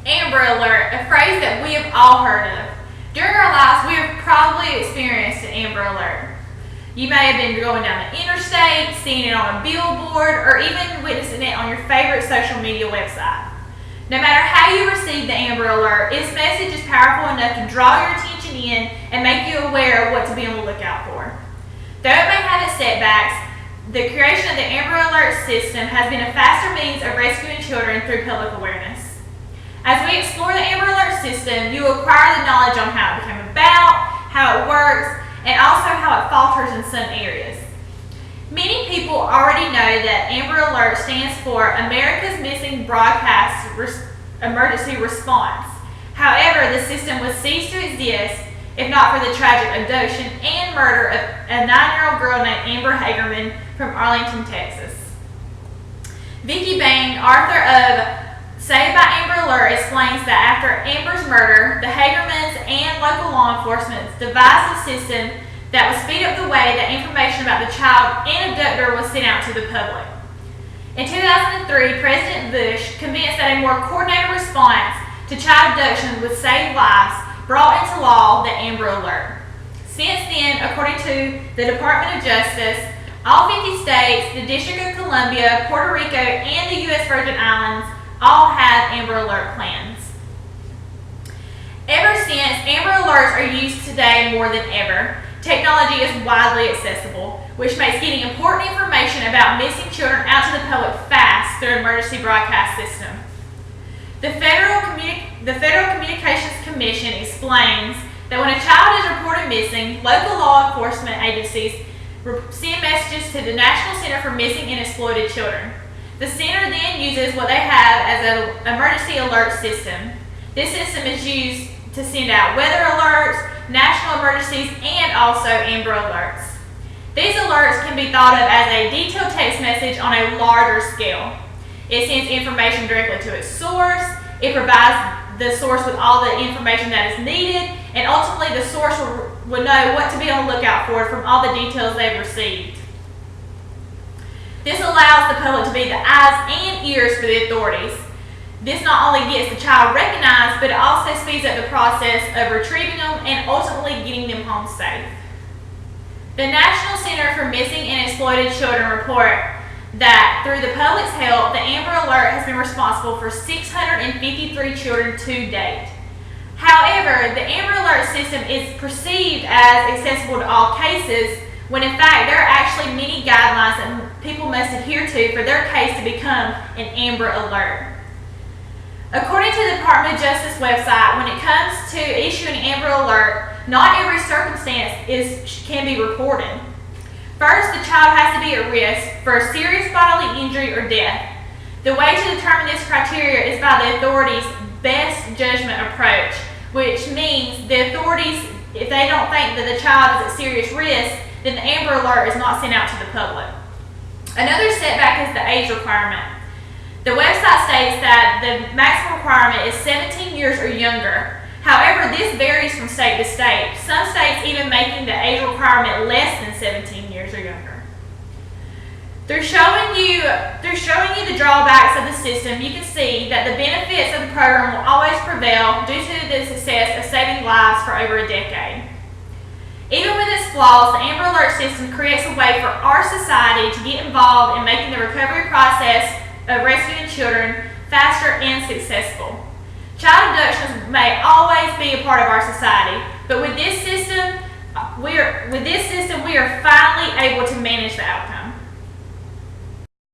Amber Alert, a phrase that we have all heard of. During our lives, we have probably experienced an Amber Alert. You may have been going down the interstate, seeing it on a billboard, or even witnessing it on your favorite social media website. No matter how you receive the Amber Alert, its message is powerful enough to draw your attention in and make you aware of what to be on the lookout for. Though it may have its setbacks, the creation of the Amber Alert system has been a faster means of rescuing children through public awareness. As we explore the Amber Alert system, you will acquire the knowledge on how it became about, how it works, and also how it falters in some areas. Many people already know that Amber Alert stands for America's Missing Broadcast Emergency Response. However, the system would cease to exist if not for the tragic abduction and murder of a 9-year-old girl named Amber Hagerman from Arlington, Texas. Vicki Bain, author of Saved by Amber Alert, explains that after Amber's murder, the Hagermans and local law enforcement devised a system that would speed up the way that information about the child and abductor was sent out to the public. In 2003, President Bush, convinced that a more coordinated response to child abduction would save lives, brought into law the Amber Alert. Since then, according to the Department of Justice, all 50 states, the District of Columbia, Puerto Rico, and the U.S. Virgin Islands all have Amber Alert plans. Ever since, Amber Alerts are used today more than ever. Technology is widely accessible, which makes getting important information about missing children out to the public fast through an emergency broadcast system. The Federal Communications Commission explains that when a child is reported missing, local law enforcement agencies send messages to the National Center for Missing and Exploited Children. The center then uses what they have as an emergency alert system. This system is used to send out weather alerts, national emergencies, and also Amber Alerts. These alerts can be thought of as a detailed text message on a larger scale. It sends information directly to its source, it provides the source with all the information that is needed, and ultimately the source will know what to be on the lookout for from all the details they've received. This allows the public to be the eyes and ears for the authorities. This not only gets the child recognized, but it also speeds up the process of retrieving them and ultimately getting them home safe. The National Center for Missing and Exploited Children report that through the public's help, the Amber Alert has been responsible for 653 children to date. However, the Amber Alert system is perceived as accessible to all cases, when in fact there are actually many guidelines that people must adhere to for their case to become an Amber Alert. According to the Department of Justice website, when it comes to issuing an Amber Alert, not every circumstance can be reported. First, the child has to be at risk for serious bodily injury or death. The way to determine this criteria is by the authorities' best judgment approach, which means the authorities, if they don't think that the child is at serious risk, then the Amber Alert is not sent out to the public. Another setback is the age requirement. The website states that the maximum requirement is 17 years or younger. However, this varies from state to state, some states even making the age requirement less than 17 years or younger. Through showing you the drawbacks of the system, you can see that the benefits of the program will always prevail due to the success of saving lives for over a decade. Even with its flaws, the Amber Alert system creates a way for our society to get involved in making the recovery process of rescuing children faster and successful. Child abductions may always be a part of our society, but with this system, we are finally able to manage the outcome.